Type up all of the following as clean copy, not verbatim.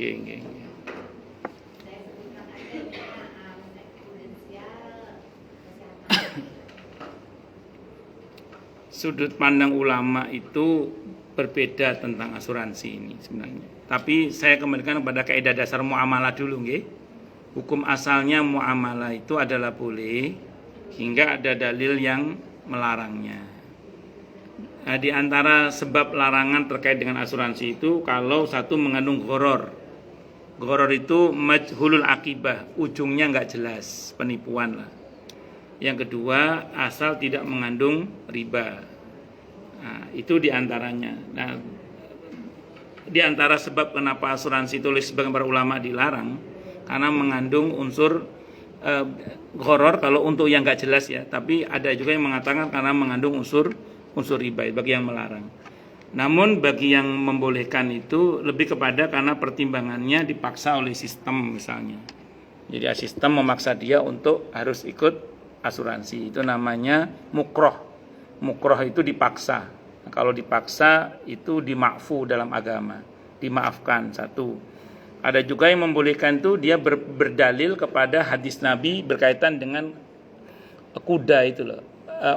Nggih, nggih. Sudut pandang ulama itu berbeda tentang asuransi ini sebenarnya. Tapi saya kembalikan kepada kaidah dasar muamalah dulu, nggih. Hukum asalnya muamalah itu adalah boleh hingga ada dalil yang melarangnya. Nah, di antara sebab larangan terkait dengan asuransi itu kalau satu mengandung gharar. Gharar itu majhulul akibah, ujungnya nggak jelas, penipuan lah. Yang kedua, asal tidak mengandung riba. Nah, itu diantaranya. Nah, diantara sebab kenapa asuransi itu oleh sebagian para ulama dilarang, karena mengandung unsur gharar kalau untuk yang nggak jelas ya. Tapi ada juga yang mengatakan karena mengandung unsur riba bagi yang melarang. Namun bagi yang membolehkan itu lebih kepada karena pertimbangannya dipaksa oleh sistem misalnya. Jadi sistem memaksa dia untuk harus ikut asuransi. Itu namanya mukroh. Mukroh itu dipaksa. Nah, kalau dipaksa itu dimakfu dalam agama, dimaafkan satu. Ada juga yang membolehkan itu dia berdalil kepada hadis Nabi berkaitan dengan kuda itu loh.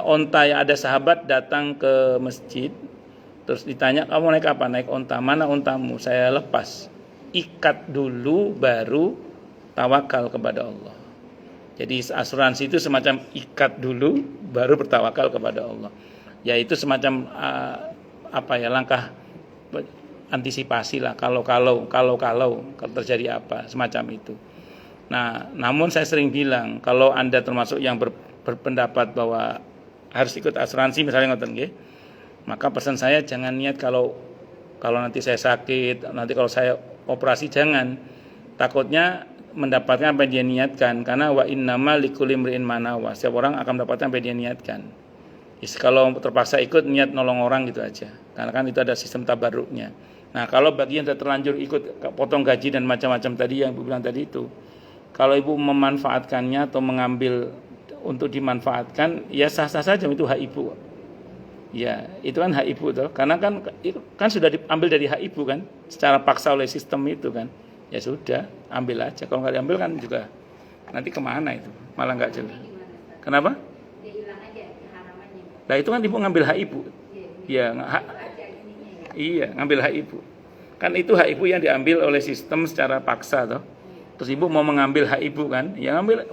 Onta yang ada sahabat datang ke masjid, terus ditanya kamu naik apa? Naik onta. Mana ontamu? Saya lepas. Ikat dulu baru tawakal kepada Allah. Jadi asuransi itu semacam ikat dulu baru bertawakal kepada Allah. Yaitu semacam langkah antisipasi lah kalau terjadi apa semacam itu. Nah, namun saya sering bilang kalau Anda termasuk yang berpendapat bahwa harus ikut asuransi misalnya ngoten nggih, maka pesan saya jangan niat kalau nanti saya sakit, nanti kalau saya operasi jangan. Takutnya mendapatkan apa yang dia niatkan, karena wa innama likulli imri'in ma nawa. Setiap orang akan mendapatkan apa yang dia niatkan. Kalau terpaksa ikut niat nolong orang gitu aja. Karena kan itu ada sistem tabarruknya. Nah, kalau bagi yang sudah terlanjur ikut potong gaji dan macam-macam tadi yang Ibu bilang tadi itu, kalau Ibu memanfaatkannya atau mengambil untuk dimanfaatkan, ya sah-sah saja, itu hak Ibu. Ya, itu kan hak Ibu toh. Karena kan sudah diambil dari hak Ibu kan, secara paksa oleh sistem itu kan. Ya sudah, ambil aja. Kalau nggak diambil kan juga nanti kemana itu? Malah nggak jelas. Kenapa? Dia hilang aja keharamannya. Nah itu kan Ibu ngambil hak Ibu. Iya, iya ngambil hak Ibu. Kan itu hak Ibu yang diambil oleh sistem secara paksa toh. Terus Ibu mau mengambil hak Ibu kan? Ya ngambil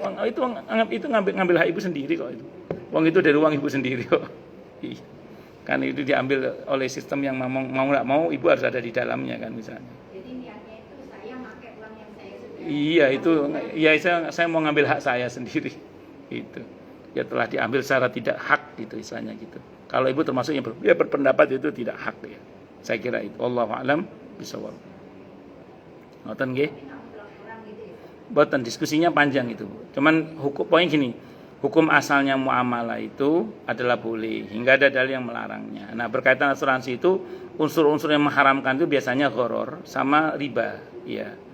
hak Ibu sendiri kok itu. Uang itu dari uang Ibu sendiri kok. Kan itu diambil oleh sistem yang mau nggak mau Ibu harus ada di dalamnya kan misalnya. Iya itu, ya saya mau ngambil hak saya sendiri, itu. Ya telah diambil secara tidak hak gitu istilahnya gitu. Kalau Ibu termasuk yang berpendapat itu tidak hak ya. Saya kira itu. Wallahu a'lam bishawab. Ngoten nggih. Boten diskusinya panjang itu. Cuman poin gini, hukum asalnya muamalah itu adalah boleh hingga ada dalil yang melarangnya. Nah, berkaitan asuransi itu unsur-unsur yang mengharamkan itu biasanya gharar sama riba, ya.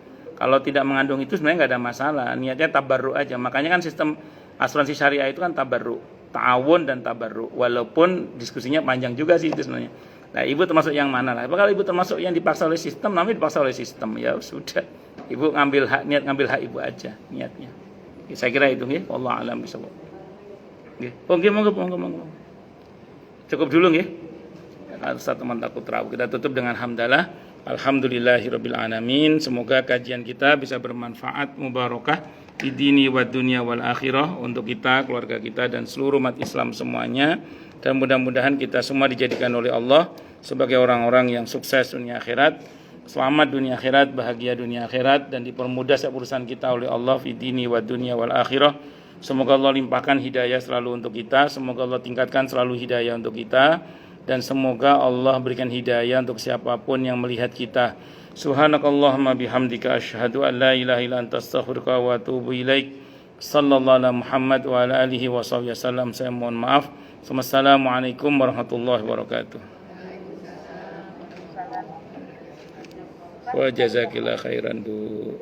Kalau tidak mengandung itu sebenarnya nggak ada masalah, niatnya tabarruk aja. Makanya kan sistem asuransi syariah itu kan tabarruk, ta'awun dan tabarruk. Walaupun diskusinya panjang juga sih itu sebenarnya. Nah, Ibu termasuk yang mana lah? Kalau Ibu termasuk yang dipaksa oleh sistem, namanya dipaksa oleh sistem. Ya sudah, Ibu niat ngambil hak Ibu aja niatnya. Saya kira itu nggih, wallahu a'lam bishawab. Nggih. Monggo. Cukup dulu nggih. Ustaz teman takut tahu. Kita tutup dengan hamdalah. Alhamdulillahirabbil alamin. Semoga kajian kita bisa bermanfaat, mubarakah di dini wa dunya wal akhirah untuk kita, keluarga kita dan seluruh umat Islam semuanya. Dan mudah-mudahan kita semua dijadikan oleh Allah sebagai orang-orang yang sukses dunia akhirat, selamat dunia akhirat, bahagia dunia akhirat, dan dipermudah setiap urusan kita oleh Allah di dini wa dunya wal akhirah. Semoga Allah limpahkan hidayah selalu untuk kita, semoga Allah tingkatkan selalu hidayah untuk kita, dan semoga Allah berikan hidayah untuk siapapun yang melihat kita. Subhanakallahumma bihamdika asyhadu an la ilaha illa anta astaghfiruka wa atubu ilaik. Sallallahu ala Muhammad wa ala alihi wa sahbihi wasallam. Saya mohon maaf. Assalamualaikum warahmatullahi wabarakatuh. Wa jazakillah khairan Bu.